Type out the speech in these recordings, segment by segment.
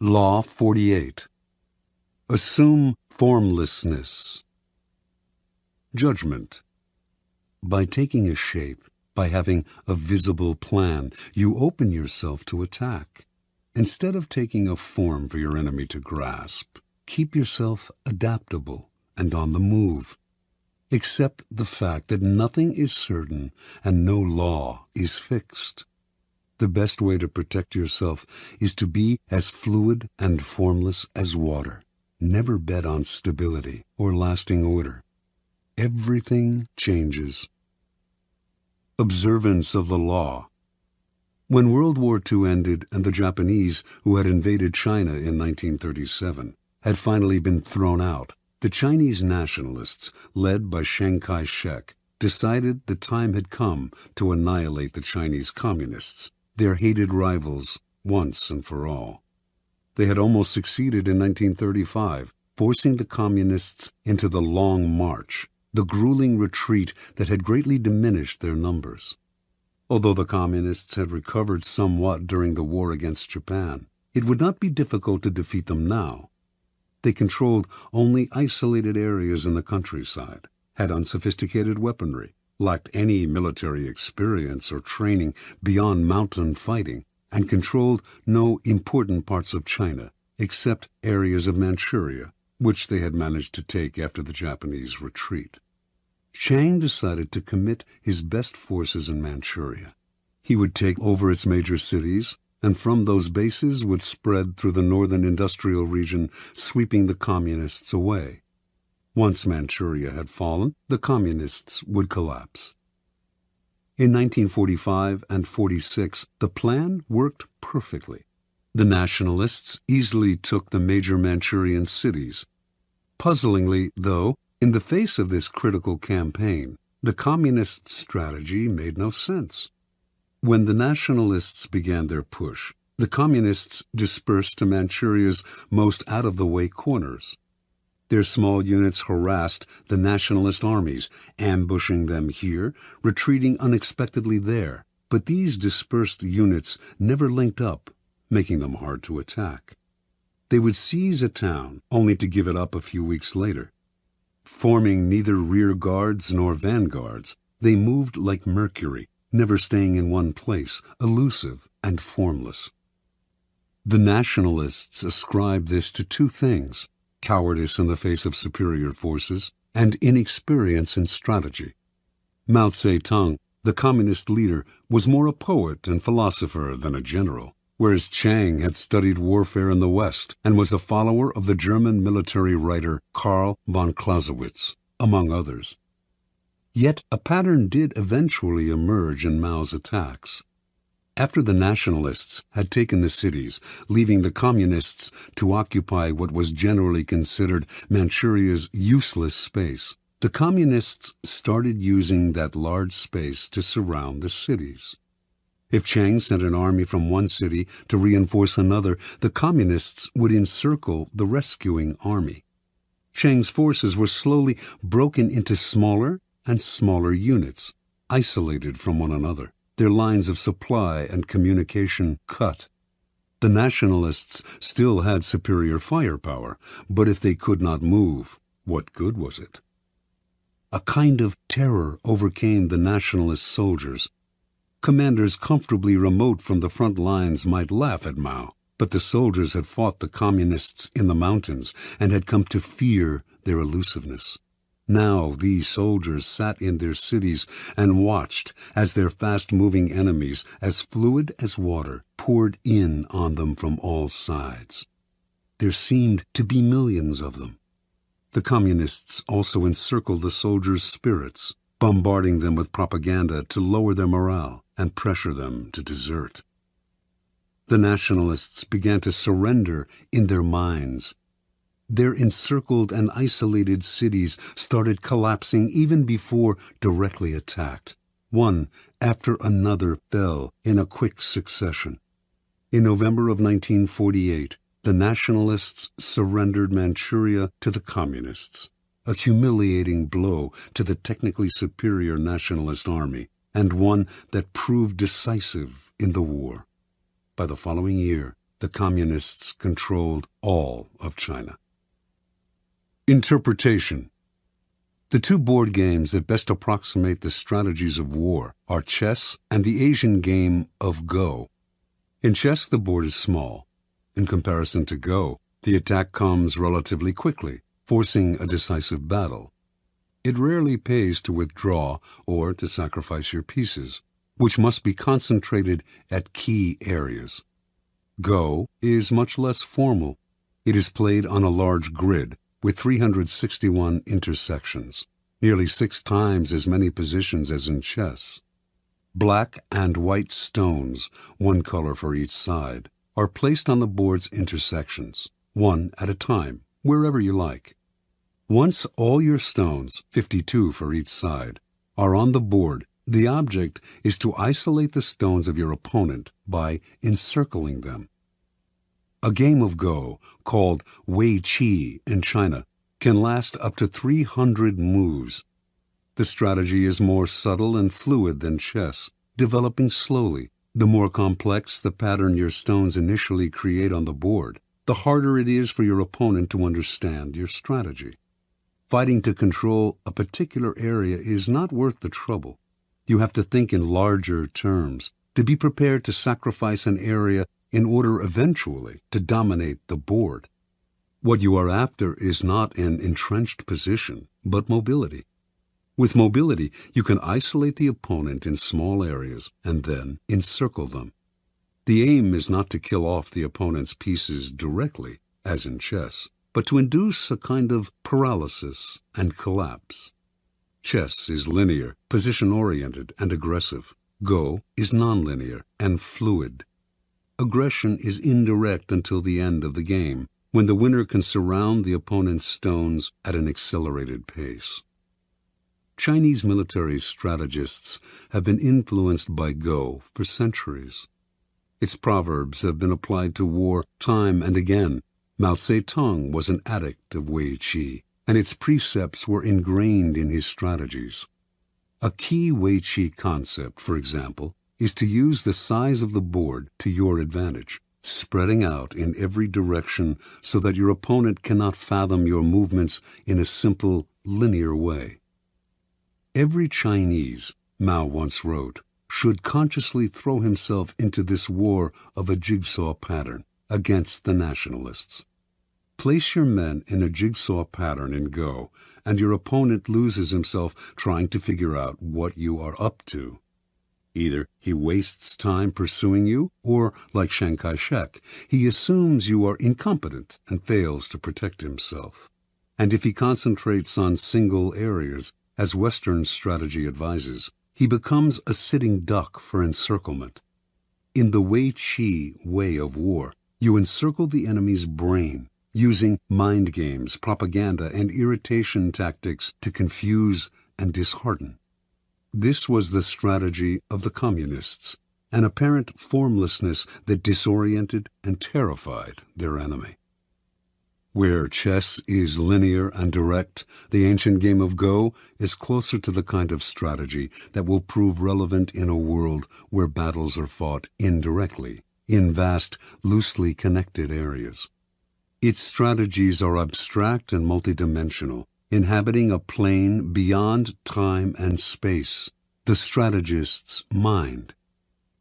Law 48. Assume formlessness. Judgment. By taking a shape, by having a visible plan, you open yourself to attack. Instead of taking a form for your enemy to grasp, keep yourself adaptable and on the move. Accept the fact that nothing is certain and no law is fixed. The best way to protect yourself is to be as fluid and formless as water. Never bet on stability or lasting order. Everything changes. Observance of the law. When World War II ended and the Japanese, who had invaded China in 1937, had finally been thrown out, the Chinese nationalists, led by Chiang Kai-shek, decided the time had come to annihilate the Chinese communists, their hated rivals, once and for all. They had almost succeeded in 1935, forcing the communists into the Long March, the grueling retreat that had greatly diminished their numbers. Although the communists had recovered somewhat during the war against Japan, it would not be difficult to defeat them now. They controlled only isolated areas in the countryside, had unsophisticated weaponry, lacked any military experience or training beyond mountain fighting, and controlled no important parts of China, except areas of Manchuria, which they had managed to take after the Japanese retreat. Chiang decided to commit his best forces in Manchuria. He would take over its major cities, and from those bases would spread through the northern industrial region, sweeping the communists away. Once Manchuria had fallen, the communists would collapse. In 1945 and 46, the plan worked perfectly. The nationalists easily took the major Manchurian cities. Puzzlingly, though, in the face of this critical campaign, the communist strategy made no sense. When the nationalists began their push, the communists dispersed to Manchuria's most out-of-the-way corners. Their small units harassed the nationalist armies, ambushing them here, retreating unexpectedly there. But these dispersed units never linked up, making them hard to attack. They would seize a town, only to give it up a few weeks later. Forming neither rear guards nor vanguards, they moved like Mercury, never staying in one place, elusive and formless. The nationalists ascribed this to two things: cowardice in the face of superior forces, and inexperience in strategy. Mao Zedong, the communist leader, was more a poet and philosopher than a general, whereas Chiang had studied warfare in the West and was a follower of the German military writer Karl von Clausewitz, among others. Yet a pattern did eventually emerge in Mao's attacks. After the nationalists had taken the cities, leaving the communists to occupy what was generally considered Manchuria's useless space, the communists started using that large space to surround the cities. If Chiang sent an army from one city to reinforce another, the communists would encircle the rescuing army. Chiang's forces were slowly broken into smaller and smaller units, isolated from one another, their lines of supply and communication cut. The nationalists still had superior firepower, but if they could not move, what good was it? A kind of terror overcame the nationalist soldiers. Commanders comfortably remote from the front lines might laugh at Mao, but the soldiers had fought the communists in the mountains and had come to fear their elusiveness. Now these soldiers sat in their cities and watched as their fast-moving enemies, as fluid as water, poured in on them from all sides. There seemed to be millions of them. The communists also encircled the soldiers' spirits, bombarding them with propaganda to lower their morale and pressure them to desert. The nationalists began to surrender in their minds. Their encircled and isolated cities started collapsing even before directly attacked. One after another fell in a quick succession. In November of 1948, the nationalists surrendered Manchuria to the communists, a humiliating blow to the technically superior nationalist army, and one that proved decisive in the war. By the following year, the Communists controlled all of China. Interpretation. The two board games that best approximate the strategies of war are chess and the Asian game of Go. In chess, the board is small. In comparison to Go, the attack comes relatively quickly, forcing a decisive battle. It rarely pays to withdraw or to sacrifice your pieces, which must be concentrated at key areas. Go is much less formal. It is played on a large grid with 361 intersections, nearly 6 times as many positions as in chess. Black and white stones, one color for each side, are placed on the board's intersections, one at a time, wherever you like. Once all your stones, 52 for each side, are on the board, the object is to isolate the stones of your opponent by encircling them. A game of Go, called Wei Qi in China, can last up to 300 moves. The strategy is more subtle and fluid than chess, developing slowly. The more complex the pattern your stones initially create on the board, the harder it is for your opponent to understand your strategy. Fighting to control a particular area is not worth the trouble. You have to think in larger terms, to be prepared to sacrifice an area in order eventually to dominate the board. What you are after is not an entrenched position, but mobility. With mobility, you can isolate the opponent in small areas and then encircle them. The aim is not to kill off the opponent's pieces directly, as in chess, but to induce a kind of paralysis and collapse. Chess is linear, position-oriented, and aggressive. Go is nonlinear and fluid. Aggression is indirect until the end of the game, when the winner can surround the opponent's stones at an accelerated pace. Chinese military strategists have been influenced by Go for centuries. Its proverbs have been applied to war time and again. Mao Zedong was an addict of Wei Qi, and its precepts were ingrained in his strategies. A key Wei Qi concept, for example, is to use the size of the board to your advantage, spreading out in every direction so that your opponent cannot fathom your movements in a simple, linear way. Every Chinese, Mao once wrote, should consciously throw himself into this war of a jigsaw pattern against the nationalists. Place your men in a jigsaw pattern in Go, and your opponent loses himself trying to figure out what you are up to. Either he wastes time pursuing you, or, like Chiang Kai-shek, he assumes you are incompetent and fails to protect himself. And if he concentrates on single areas, as Western strategy advises, he becomes a sitting duck for encirclement. In the Wei Qi way of war, you encircle the enemy's brain, using mind games, propaganda, and irritation tactics to confuse and dishearten. This was the strategy of the Communists, an apparent formlessness that disoriented and terrified their enemy. Where chess is linear and direct, the ancient game of Go is closer to the kind of strategy that will prove relevant in a world where battles are fought indirectly, in vast, loosely connected areas. Its strategies are abstract and multidimensional, inhabiting a plane beyond time and space, the strategist's mind.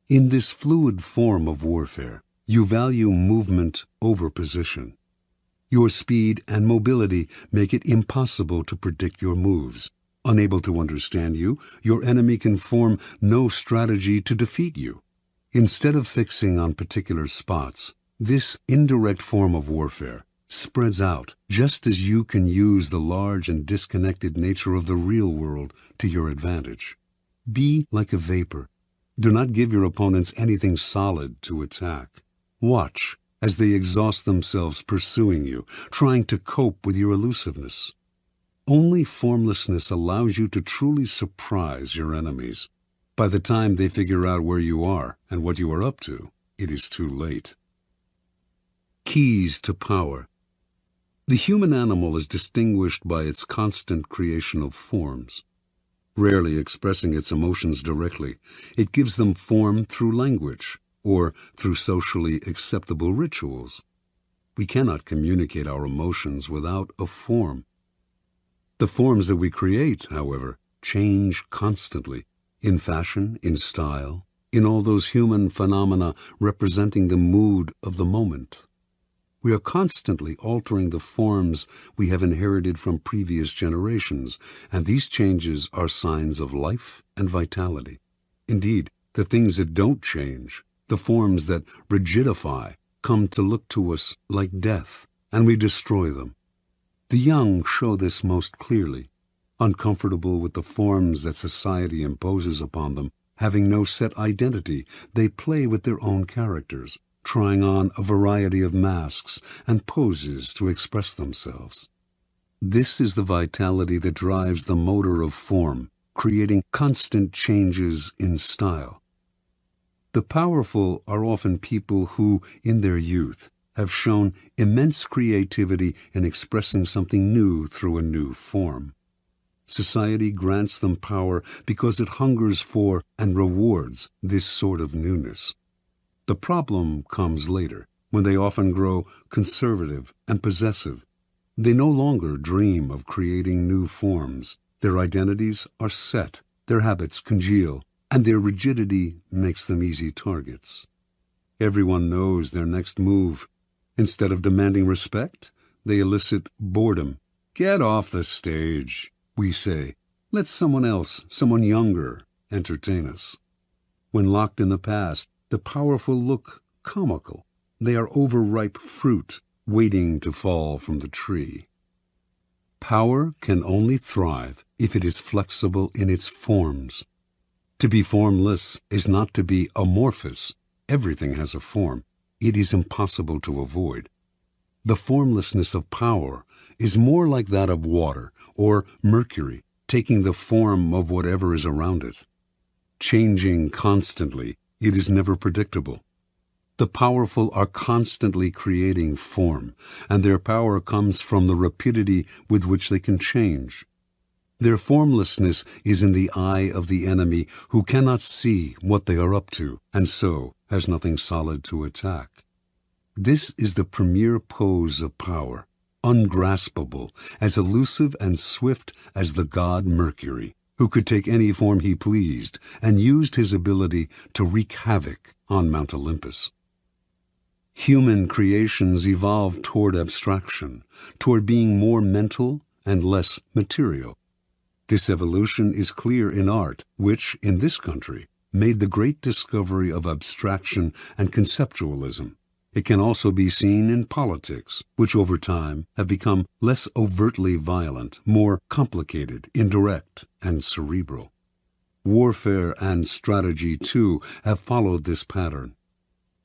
In this fluid form of warfare, you value movement over position. Your speed and mobility make it impossible to predict your moves. Unable to understand you, your enemy can form no strategy to defeat you. Instead of fixing on particular spots, this indirect form of warfare spreads out, just as you can use the large and disconnected nature of the real world to your advantage. Be like a vapor. Do not give your opponents anything solid to attack. Watch as they exhaust themselves pursuing you, trying to cope with your elusiveness. Only formlessness allows you to truly surprise your enemies. By the time they figure out where you are and what you are up to, it is too late. Keys to power. The human animal is distinguished by its constant creation of forms. Rarely expressing its emotions directly, it gives them form through language. or through socially acceptable rituals. We cannot communicate our emotions without a form. The forms that we create, however, change constantly, in fashion, in style, in all those human phenomena representing the mood of the moment. We are constantly altering the forms we have inherited from previous generations, and these changes are signs of life and vitality. Indeed, the things that don't change, the forms that rigidify, come to look to us like death, and we destroy them. The young show this most clearly. Uncomfortable with the forms that society imposes upon them, having no set identity, they play with their own characters, trying on a variety of masks and poses to express themselves. This is the vitality that drives the motor of form, creating constant changes in style. The powerful are often people who, in their youth, have shown immense creativity in expressing something new through a new form. Society grants them power because it hungers for and rewards this sort of newness. The problem comes later, when they often grow conservative and possessive. They no longer dream of creating new forms. Their identities are set, their habits congeal, and their rigidity makes them easy targets. Everyone knows their next move. Instead of demanding respect, they elicit boredom. "Get off the stage," we say. "Let someone else, someone younger, entertain us." When locked in the past, the powerful look comical. They are overripe fruit, waiting to fall from the tree. Power can only thrive if it is flexible in its forms. To be formless is not to be amorphous. Everything has a form. It is impossible to avoid. The formlessness of power is more like that of water or mercury, taking the form of whatever is around it. Changing constantly, it is never predictable. The powerful are constantly creating form, and their power comes from the rapidity with which they can change. Their formlessness is in the eye of the enemy, who cannot see what they are up to, and so has nothing solid to attack. This is the premier pose of power, ungraspable, as elusive and swift as the god Mercury, who could take any form he pleased and used his ability to wreak havoc on Mount Olympus. Human creations evolved toward abstraction, toward being more mental and less material. This evolution is clear in art, which, in this country, made the great discovery of abstraction and conceptualism. It can also be seen in politics, which over time have become less overtly violent, more complicated, indirect, and cerebral. Warfare and strategy, too, have followed this pattern.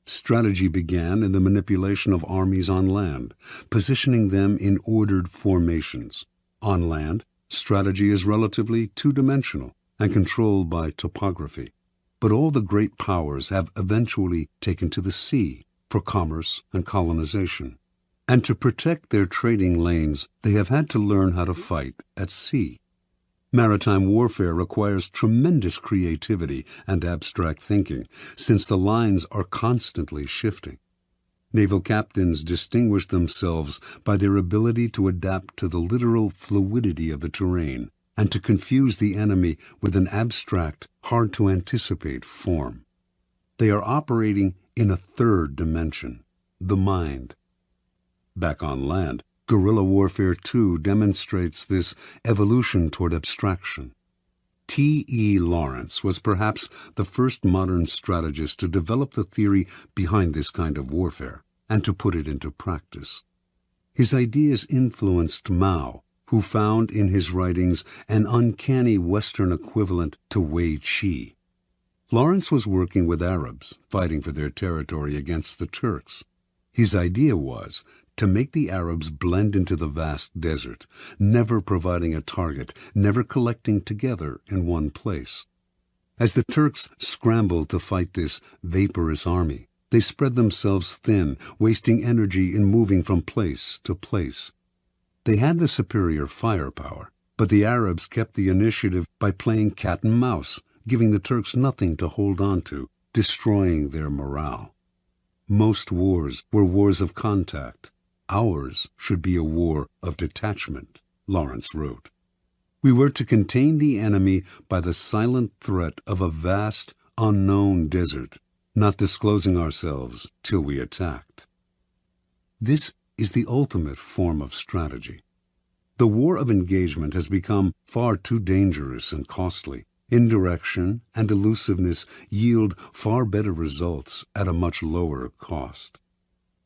Strategy began in the manipulation of armies on land, positioning them in ordered formations. On land, strategy is relatively two-dimensional and controlled by topography. But all the great powers have eventually taken to the sea for commerce and colonization. And to protect their trading lanes, they have had to learn how to fight at sea. Maritime warfare requires tremendous creativity and abstract thinking, since the lines are constantly shifting. Naval captains distinguish themselves by their ability to adapt to the literal fluidity of the terrain and to confuse the enemy with an abstract, hard-to-anticipate form. They are operating in a third dimension, the mind. Back on land, guerrilla warfare too demonstrates this evolution toward abstraction. T.E. Lawrence was perhaps the first modern strategist to develop the theory behind this kind of warfare and to put it into practice. His ideas influenced Mao, who found in his writings an uncanny Western equivalent to Wei Qi. Lawrence was working with Arabs, fighting for their territory against the Turks. His idea was to make the Arabs blend into the vast desert, never providing a target, never collecting together in one place. As the Turks scrambled to fight this vaporous army, they spread themselves thin, wasting energy in moving from place to place. They had the superior firepower, but the Arabs kept the initiative by playing cat and mouse, giving the Turks nothing to hold on to, destroying their morale. Most wars were wars of contact. Ours should be a war of detachment, Lawrence wrote. We were to contain the enemy by the silent threat of a vast, unknown desert, not disclosing ourselves till we attacked. This is the ultimate form of strategy. The war of engagement has become far too dangerous and costly. Indirection and elusiveness yield far better results at a much lower cost.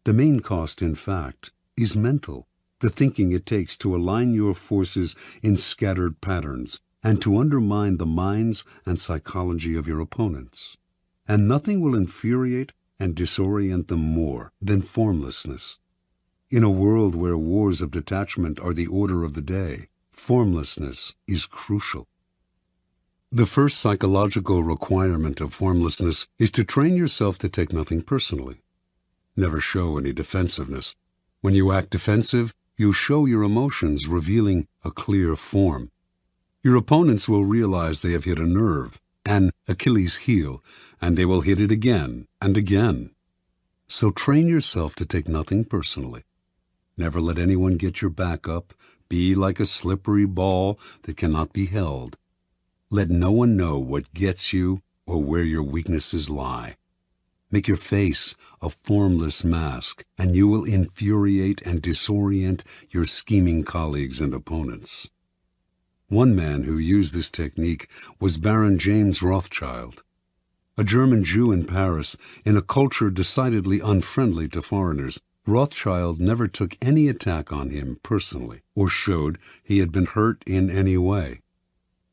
The main cost, in fact, is mental, the thinking it takes to align your forces in scattered patterns and to undermine the minds and psychology of your opponents. And nothing will infuriate and disorient them more than formlessness. In a world where wars of detachment are the order of the day, formlessness is crucial. The first psychological requirement of formlessness is to train yourself to take nothing personally. Never show any defensiveness. When you act defensive, you show your emotions, revealing a clear form. Your opponents will realize they have hit a nerve, an Achilles heel, and they will hit it again and again. So train yourself to take nothing personally. Never let anyone get your back up. Be like a slippery ball that cannot be held. Let no one know what gets you or where your weaknesses lie. Make your face a formless mask, and you will infuriate and disorient your scheming colleagues and opponents. One man who used this technique was Baron James Rothschild. A German Jew in Paris, in a culture decidedly unfriendly to foreigners, Rothschild never took any attack on him personally or showed he had been hurt in any way.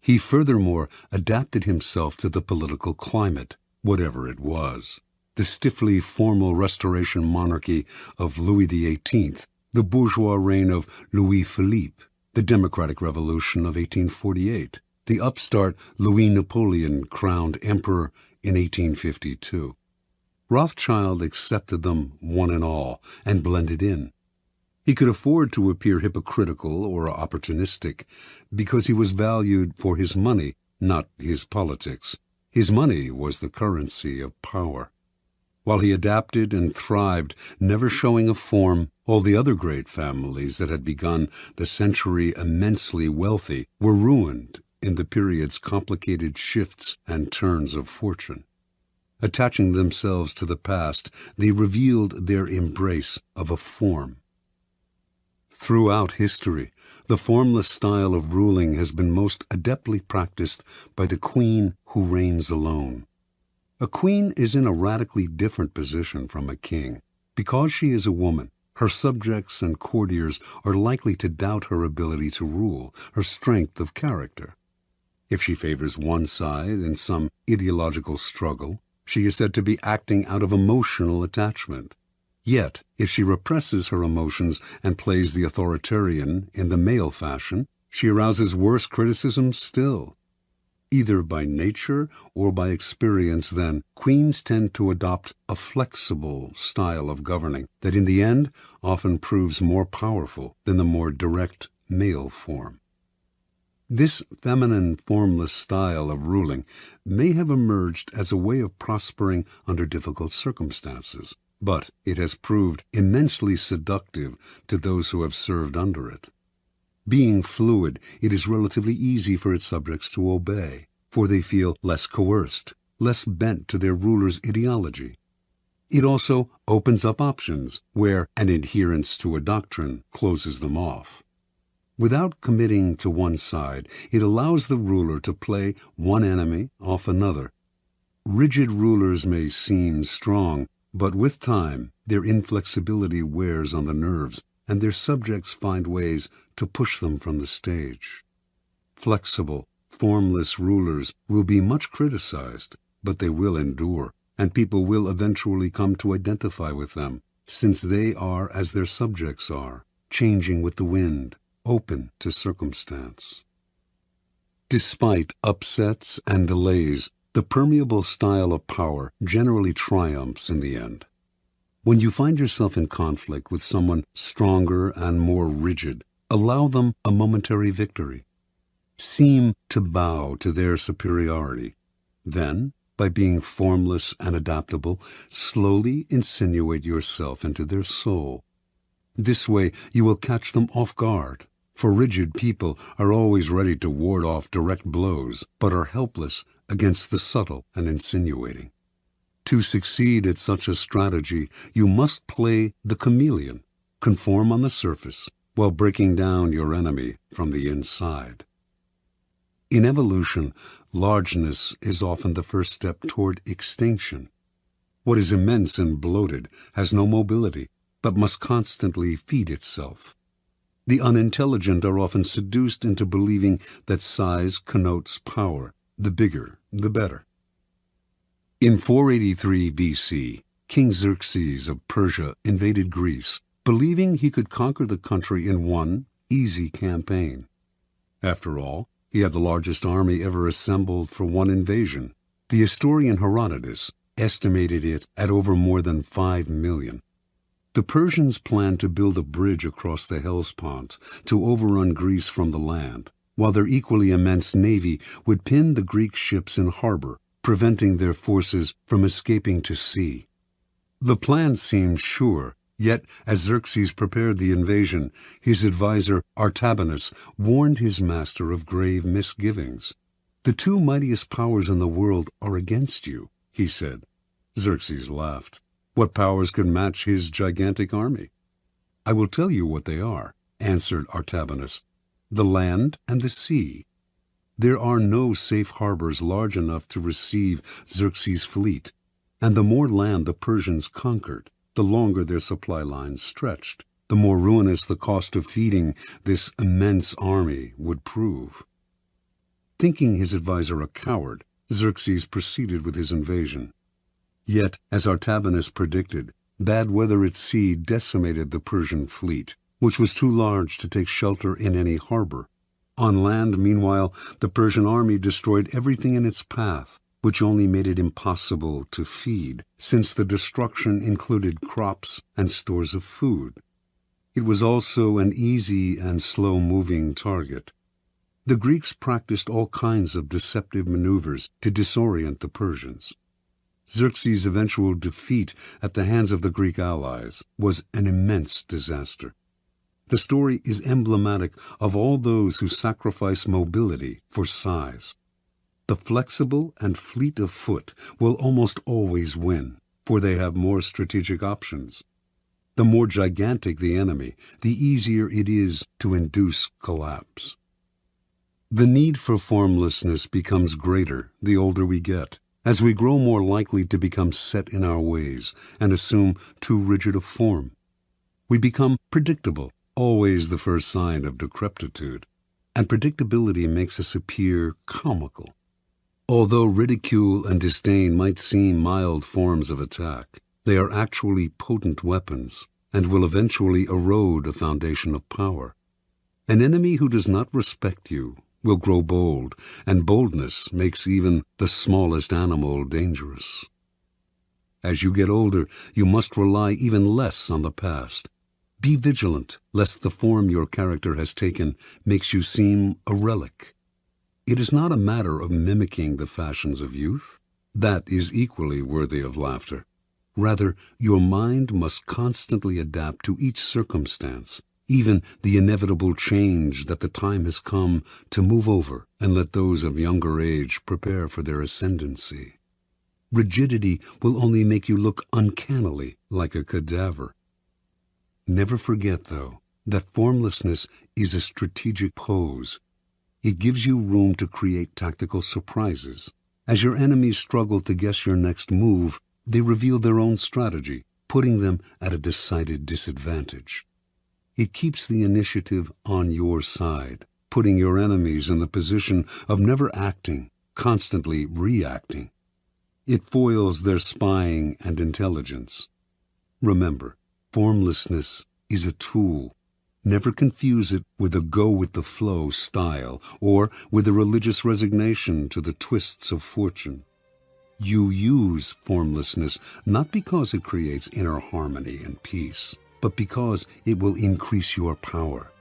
He furthermore adapted himself to the political climate, whatever it was. The stiffly formal Restoration monarchy of Louis XVIII, the bourgeois reign of Louis Philippe, the Democratic Revolution of 1848, the upstart Louis Napoleon crowned emperor in 1852. Rothschild accepted them one and all and blended in. He could afford to appear hypocritical or opportunistic because he was valued for his money, not his politics. His money was the currency of power. While he adapted and thrived, never showing a form, all the other great families that had begun the century immensely wealthy were ruined in the period's complicated shifts and turns of fortune. Attaching themselves to the past, they revealed their embrace of a form. Throughout history, the formless style of ruling has been most adeptly practiced by the queen who reigns alone. A queen is in a radically different position from a king. Because she is a woman, her subjects and courtiers are likely to doubt her ability to rule, her strength of character. If she favors one side in some ideological struggle, she is said to be acting out of emotional attachment. Yet, if she represses her emotions and plays the authoritarian in the male fashion, she arouses worse criticism still. Either by nature or by experience, then, queens tend to adopt a flexible style of governing that in the end often proves more powerful than the more direct male form. This feminine, formless style of ruling may have emerged as a way of prospering under difficult circumstances, but it has proved immensely seductive to those who have served under it. Being fluid, it is relatively easy for its subjects to obey, for they feel less coerced, less bent to their ruler's ideology. It also opens up options where an adherence to a doctrine closes them off. Without committing to one side, it allows the ruler to play one enemy off another. Rigid rulers may seem strong, but with time, their inflexibility wears on the nerves, and their subjects find ways to push them from the stage. Flexible, formless rulers will be much criticized, but they will endure, and people will eventually come to identify with them, since they are as their subjects are, changing with the wind, open to circumstance. Despite upsets and delays, the permeable style of power generally triumphs in the end. When you find yourself in conflict with someone stronger and more rigid, allow them a momentary victory. Seem to bow to their superiority. Then, by being formless and adaptable, slowly insinuate yourself into their soul. This way you will catch them off guard, for rigid people are always ready to ward off direct blows, but are helpless against the subtle and insinuating. To succeed at such a strategy, you must play the chameleon, conform on the surface, while breaking down your enemy from the inside. In evolution, largeness is often the first step toward extinction. What is immense and bloated has no mobility, but must constantly feed itself. The unintelligent are often seduced into believing that size connotes power. The bigger, the better. In 483 BC, King Xerxes of Persia invaded Greece, believing he could conquer the country in one easy campaign. After all, he had the largest army ever assembled for one invasion. The historian Herodotus estimated it at over more than 5 million. The Persians planned to build a bridge across the Hellespont to overrun Greece from the land, while their equally immense navy would pin the Greek ships in harbor, preventing their forces from escaping to sea. The plan seemed sure, yet as Xerxes prepared the invasion, his advisor Artabanus warned his master of grave misgivings. "The two mightiest powers in the world are against you," he said. Xerxes laughed. What powers could match his gigantic army? "I will tell you what they are," answered Artabanus. "The land and the sea. There are no safe harbors large enough to receive Xerxes' fleet, and the more land the Persians conquered, the longer their supply lines stretched, the more ruinous the cost of feeding this immense army would prove." Thinking his advisor a coward, Xerxes proceeded with his invasion. Yet, as Artabanus predicted, bad weather at sea decimated the Persian fleet, which was too large to take shelter in any harbor. On land, meanwhile, the Persian army destroyed everything in its path, which only made it impossible to feed, since the destruction included crops and stores of food. It was also an easy and slow-moving target. The Greeks practiced all kinds of deceptive maneuvers to disorient the Persians. Xerxes' eventual defeat at the hands of the Greek allies was an immense disaster. The story is emblematic of all those who sacrifice mobility for size. The flexible and fleet of foot will almost always win, for they have more strategic options. The more gigantic the enemy, the easier it is to induce collapse. The need for formlessness becomes greater the older we get, as we grow more likely to become set in our ways and assume too rigid a form. We become predictable, always the first sign of decrepitude, and predictability makes us appear comical. Although ridicule and disdain might seem mild forms of attack, they are actually potent weapons and will eventually erode a foundation of power. An enemy who does not respect you will grow bold, and boldness makes even the smallest animal dangerous. As you get older, you must rely even less on the past. Be vigilant, lest the form your character has taken makes you seem a relic. It is not a matter of mimicking the fashions of youth. That is equally worthy of laughter. Rather, your mind must constantly adapt to each circumstance, even the inevitable change that the time has come to move over and let those of younger age prepare for their ascendancy. Rigidity will only make you look uncannily like a cadaver. Never forget, though, that formlessness is a strategic pose. It gives you room to create tactical surprises. As your enemies struggle to guess your next move, they reveal their own strategy, putting them at a decided disadvantage. It keeps the initiative on your side, putting your enemies in the position of never acting, constantly reacting. It foils their spying and intelligence. Remember, formlessness is a tool. Never confuse it with a go-with-the-flow style or with a religious resignation to the twists of fortune. You use formlessness not because it creates inner harmony and peace, but because it will increase your power.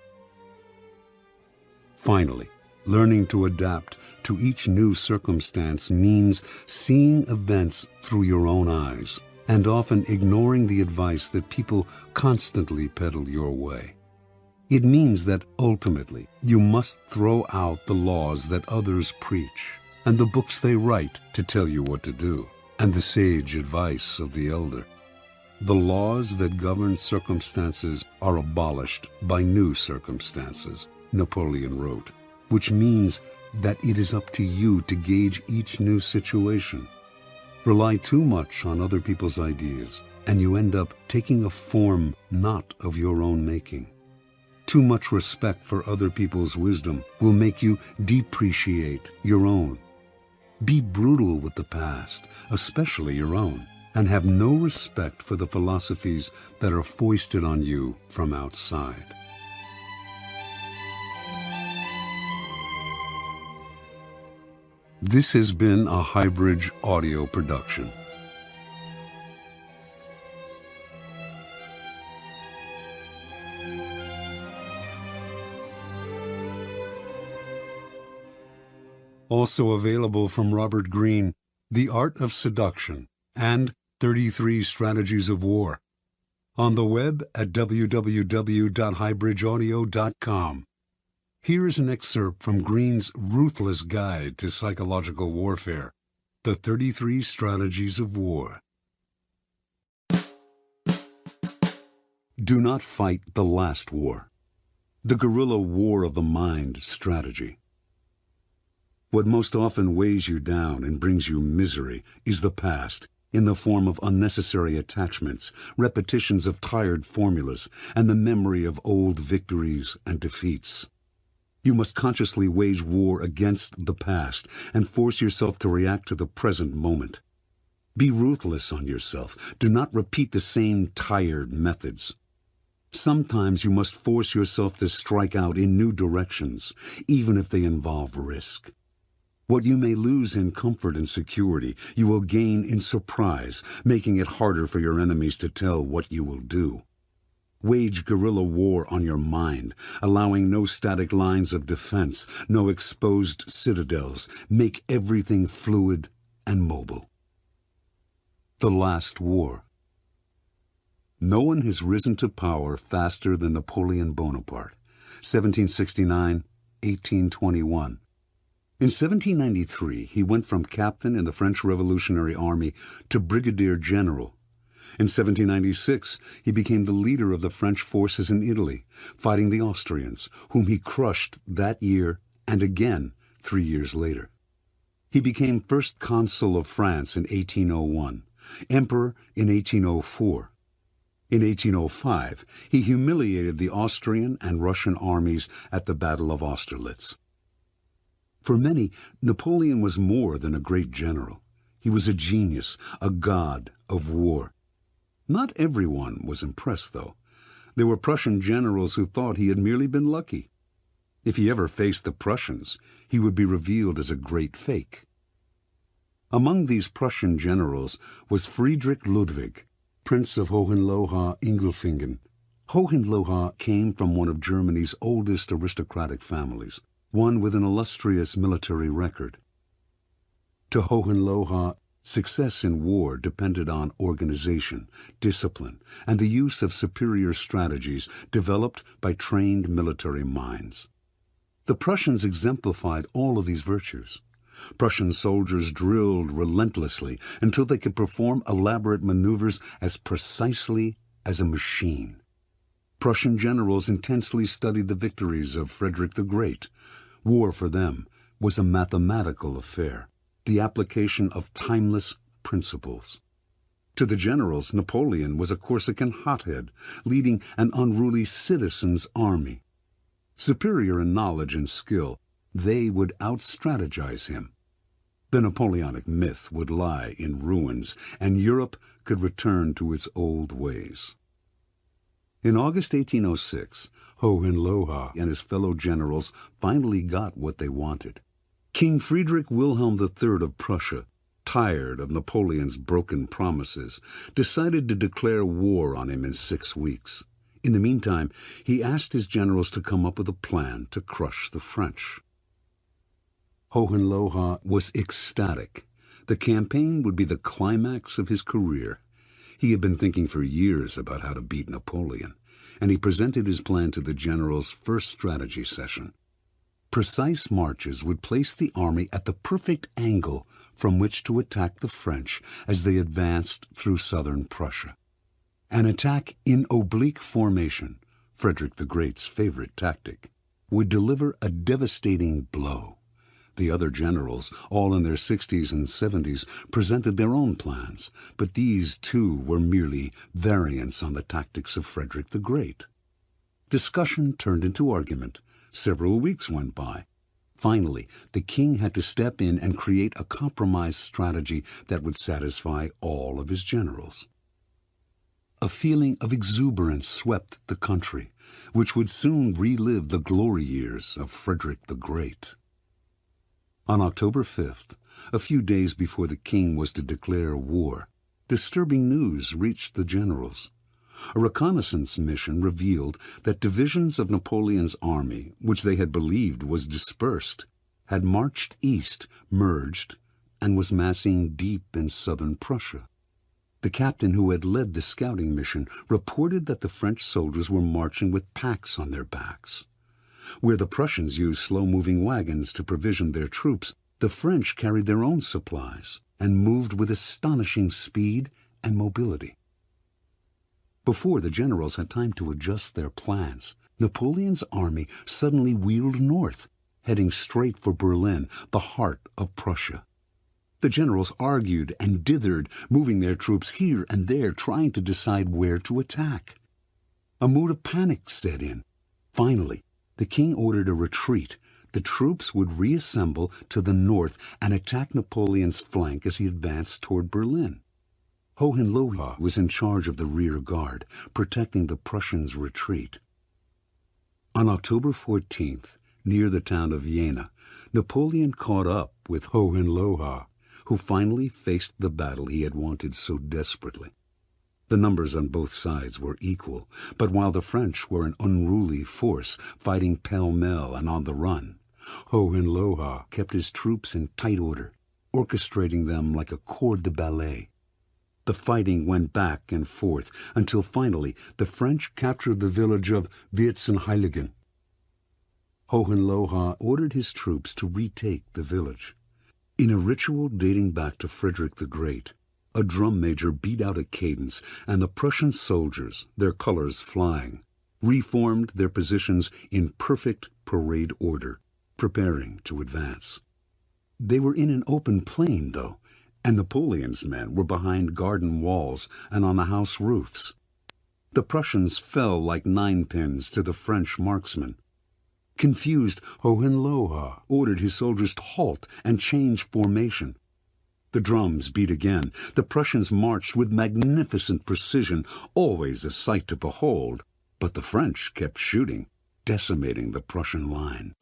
Finally, Learning to adapt to each new circumstance means seeing events through your own eyes and often ignoring the advice that people constantly peddle your way. It means that ultimately you must throw out the laws that others preach and the books they write to tell you what to do and the sage advice of the elder. The laws that govern circumstances are abolished by new circumstances, Napoleon wrote, which means that it is up to you to gauge each new situation. Rely too much on other people's ideas, and you end up taking a form not of your own making. Too much respect for other people's wisdom will make you depreciate your own. Be brutal with the past, especially your own, and have no respect for the philosophies that are foisted on you from outside. This has been a Highbridge audio production. Also available from Robert Greene, The Art of Seduction and 33 Strategies of War. On the web at www.highbridgeaudio.com. Here is an excerpt from Greene's ruthless guide to psychological warfare, The 33 Strategies of War. Do not fight the last war. The guerrilla war of the mind strategy. What most often weighs you down and brings you misery is the past, in the form of unnecessary attachments, repetitions of tired formulas, and the memory of old victories and defeats. You must consciously wage war against the past and force yourself to react to the present moment. Be ruthless on yourself. Do not repeat the same tired methods. Sometimes you must force yourself to strike out in new directions, even if they involve risk. What you may lose in comfort and security, you will gain in surprise, making it harder for your enemies to tell what you will do. Wage guerrilla war on your mind, allowing no static lines of defense, no exposed citadels. Make everything fluid and mobile. The Last War. No one has risen to power faster than Napoleon Bonaparte, 1769-1821. In 1793, he went from captain in the French Revolutionary Army to brigadier general. In 1796, he became the leader of the French forces in Italy, fighting the Austrians, whom he crushed that year and again 3 years later. He became first consul of France in 1801, emperor in 1804. In 1805, he humiliated the Austrian and Russian armies at the Battle of Austerlitz. For many, Napoleon was more than a great general. He was a genius, a god of war. Not everyone was impressed, though. There were Prussian generals who thought he had merely been lucky. If he ever faced the Prussians, he would be revealed as a great fake. Among these Prussian generals was Friedrich Ludwig, Prince of Hohenlohe-Ingelfingen. Hohenlohe came from one of Germany's oldest aristocratic families, one with an illustrious military record. To Hohenlohe, success in war depended on organization, discipline, and the use of superior strategies developed by trained military minds. The Prussians exemplified all of these virtues. Prussian soldiers drilled relentlessly until they could perform elaborate maneuvers as precisely as a machine. Prussian generals intensely studied the victories of Frederick the Great. War for them was a mathematical affair, the application of timeless principles. To the generals, Napoleon was a Corsican hothead, leading an unruly citizens' army. Superior in knowledge and skill, they would out-strategize him. The Napoleonic myth would lie in ruins, and Europe could return to its old ways. In August 1806, Hohenlohe and his fellow generals finally got what they wanted. King Friedrich Wilhelm III of Prussia, tired of Napoleon's broken promises, decided to declare war on him in 6 weeks. In the meantime, he asked his generals to come up with a plan to crush the French. Hohenlohe was ecstatic. The campaign would be the climax of his career. He had been thinking for years about how to beat Napoleon, and he presented his plan to the general's first strategy session. Precise marches would place the army at the perfect angle from which to attack the French as they advanced through southern Prussia. An attack in oblique formation, Frederick the Great's favorite tactic, would deliver a devastating blow. The other generals, all in their 60s and 70s, presented their own plans, but these too were merely variants on the tactics of Frederick the Great. Discussion turned into argument. Several weeks went by. Finally, the king had to step in and create a compromise strategy that would satisfy all of his generals. A feeling of exuberance swept the country, which would soon relive the glory years of Frederick the Great. On October 5th, a few days before the king was to declare war, disturbing news reached the generals. A reconnaissance mission revealed that divisions of Napoleon's army, which they had believed was dispersed, had marched east, merged, and was massing deep in southern Prussia. The captain who had led the scouting mission reported that the French soldiers were marching with packs on their backs. Where the Prussians used slow-moving wagons to provision their troops, the French carried their own supplies and moved with astonishing speed and mobility. Before the generals had time to adjust their plans, Napoleon's army suddenly wheeled north, heading straight for Berlin, the heart of Prussia. The generals argued and dithered, moving their troops here and there, trying to decide where to attack. A mood of panic set in. Finally, the king ordered a retreat. The troops would reassemble to the north and attack Napoleon's flank as he advanced toward Berlin. Hohenlohe was in charge of the rear guard, protecting the Prussians' retreat. On October 14th, near the town of Jena, Napoleon caught up with Hohenlohe, who finally faced the battle he had wanted so desperately. The numbers on both sides were equal, but while the French were an unruly force, fighting pell-mell and on the run, Hohenlohe kept his troops in tight order, orchestrating them like a corps de ballet. The fighting went back and forth until finally the French captured the village of Vierzehnheiligen. Hohenlohe ordered his troops to retake the village. In a ritual dating back to Frederick the Great, a drum major beat out a cadence, and the Prussian soldiers, their colors flying, reformed their positions in perfect parade order, preparing to advance. They were in an open plain, though, and Napoleon's men were behind garden walls and on the house roofs. The Prussians fell like ninepins to the French marksmen. Confused, Hohenlohe ordered his soldiers to halt and change formation. The drums beat again. The Prussians marched with magnificent precision, always a sight to behold, but the French kept shooting, decimating the Prussian line.